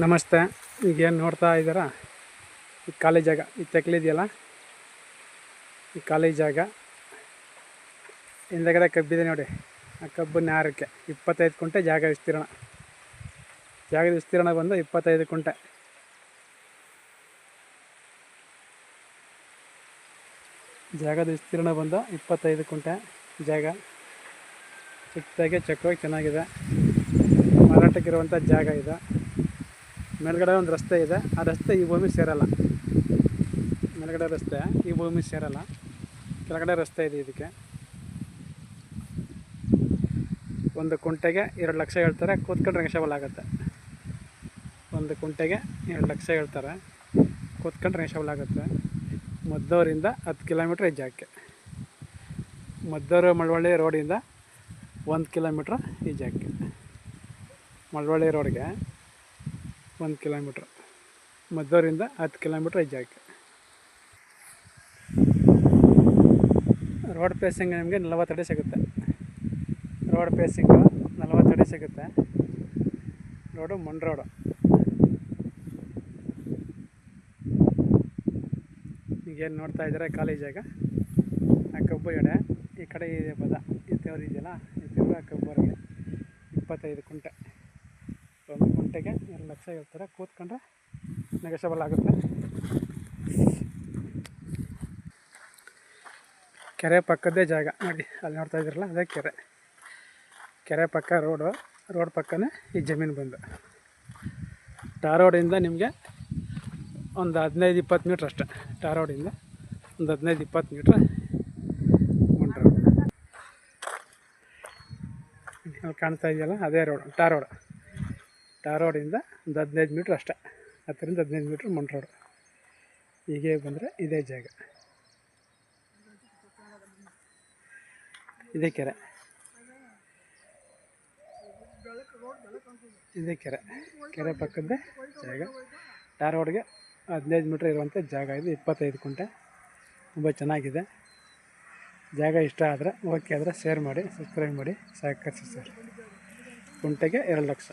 ನಮಸ್ತೆ. ಈಗೇನು ನೋಡ್ತಾ ಇದ್ದೀರಾ, ಈ ಖಾಲಿ ಜಾಗ ಈ ತೆಕ್ಲಿದೆಯಲ್ಲ, ಈ ಖಾಲಿ ಜಾಗ ಹಿಂದಗಡೆ ಕಬ್ಬಿದೆ ನೋಡಿ. ಆ ಕಬ್ಬು ನ್ಯಾರಕ್ಕೆ 25 ಕುಂಟೆ ಜಾಗದ ವಿಸ್ತೀರ್ಣ ಬಂದು 25 ಕುಂಟೆ. ಜಾಗದ ವಿಸ್ತೀರ್ಣ ಬಂದು 25 ಕುಂಟೆ. ಜಾಗ ಚಿಕ್ಕದಾಗಿ ಚಕ್ಕವಾಗಿ ಚೆನ್ನಾಗಿದೆ. ಮಾರಾಟಕ್ಕಿರುವಂಥ ಜಾಗ ಇದೆ. ಮೇಲ್ಗಡೆ ಒಂದು ರಸ್ತೆ ಇದೆ. ಆ ರಸ್ತೆ ಈ ಭೂಮಿ ಸೇರಲ್ಲ. ಮೇಲ್ಗಡೆ ರಸ್ತೆ ಈ ಭೂಮಿ ಸೇರಲ್ಲ. ಕೆಳಗಡೆ ರಸ್ತೆ ಇದೆ. ಇದಕ್ಕೆ ಒಂದು ಕುಂಟೆಗೆ 2 ಲಕ್ಷ ಹೇಳ್ತಾರೆ. ಕೂತ್ಕೊಂಡ್ರೆ ನೆಗೋಷಿಯಬಲ್ ಆಗುತ್ತೆ. ಒಂದು ಕುಂಟೆಗೆ 2 ಲಕ್ಷ ಹೇಳ್ತಾರೆ. ಕೂತ್ಕೊಂಡ್ರೆ ನೆಗೋಷಿಯಬಲ್ ಆಗುತ್ತೆ. ಮದ್ದೂರಿಂದ 10 ಕಿಲೋಮೀಟ್ರ್ ಈ ಜಾಗಕ್ಕೆ. ಮದ್ದೂರು ಮಳವಳ್ಳಿ ರೋಡಿಂದ 1 ಕಿಲೋಮೀಟ್ರ್ ಈ ಜಾಗಕ್ಕೆ. ಮಳವಳ್ಳಿ ರೋಡ್ಗೆ 1 ಕಿಲೋಮೀಟ್ರ್. ಮದ್ದೂರಿಂದ 10 ಕಿಲೋಮೀಟ್ರ್ ಈ ಜಾಗಕ್ಕೆ. ರೋಡ್ ಪೇಸಿಂಗ್ ನಿಮಗೆ 40 ಅಡಿ ಸಿಗುತ್ತೆ. ರೋಡ್ ಪೇಸಿಂಗು 40 ಅಡಿ ಸಿಗುತ್ತೆ. ರೋಡು ಮಣ್ ರೋಡು. ಈಗೇನು ನೋಡ್ತಾ ಇದ್ದಾರೆ ಖಾಲಿ ಜಾಗ. ಆ ಕಬ್ಬು ಎಡೆ ಈ ಕಡೆ ಇದೆ ಬದ. ಈ ದೇವ್ರು ಇದೆಯಲ್ಲ, ಈ ದೇವ್ರು ಆ ಕಬ್ಬರಿಗೆ 25 ಕುಂಟೆ. ಒಂದು ಕುಂಟೆಗೆ 2 ಲಕ್ಷ ಹೇಳ್ತಾರೆ. ಕೂತ್ಕೊಂಡ್ರೆ ನೆಗೋಷಿಯಬಲ್ ಆಗುತ್ತೆ. ಕೆರೆ ಪಕ್ಕದೇ ಜಾಗ ನೋಡಿ. ಅಲ್ಲಿ ನೋಡ್ತಾ ಇದ್ದೀರಲ್ಲ, ಅದೇ ಕೆರೆ. ಕೆರೆ ಪಕ್ಕ ರೋಡ್ ಪಕ್ಕನೇ ಈ ಜಮೀನು ಬಂದು. ಟಾರ್ ರೋಡಿಂದ ನಿಮಗೆ ಒಂದು 15-20 ಮೀಟ್ರ್ ಅಷ್ಟೆ. ಟಾರ್ ರೋಡಿಂದ ಒಂದು 15-20 ಮೀಟ್ರ್ ಮಣ್ ರೋಡ್. ಅಲ್ಲಿ ಕಾಣ್ತಾ ಇದೆಯಲ್ಲ, ಅದೇ ರೋಡ್, ಟಾರ್ ರೋಡ್. ಟಾರ್ ರೋಡಿಂದ ಒಂದು 15 ಮೀಟ್ರ್ ಅಷ್ಟೆ. 10ರಿಂದ 15 ಮೀಟ್ರ್ ಮಣ್ ರೋಡ್. ಹೀಗೆ ಬಂದರೆ ಇದೇ ಜಾಗ, ಇದೇ ಕೆರೆ. ಇದೇ ಕೆರೆ ಪಕ್ಕದ್ದೇ ಜಾಗ. ಟಾರ್ ರೋಡ್ಗೆ 15 ಮೀಟ್ರ್ ಇರುವಂಥ ಜಾಗ ಇದು. 25 ಕುಂಟೆ. ತುಂಬ ಚೆನ್ನಾಗಿದೆ ಜಾಗ. ಇಷ್ಟ ಆದರೆ ಓಕೆ ಆದರೆ ಶೇರ್ ಮಾಡಿ, ಸಬ್ಸ್ಕ್ರೈಬ್ ಮಾಡಿ, ಸಹಕರಿಸಿ ಸರ್. ಕುಂಟೆಗೆ 2 ಲಕ್ಷ.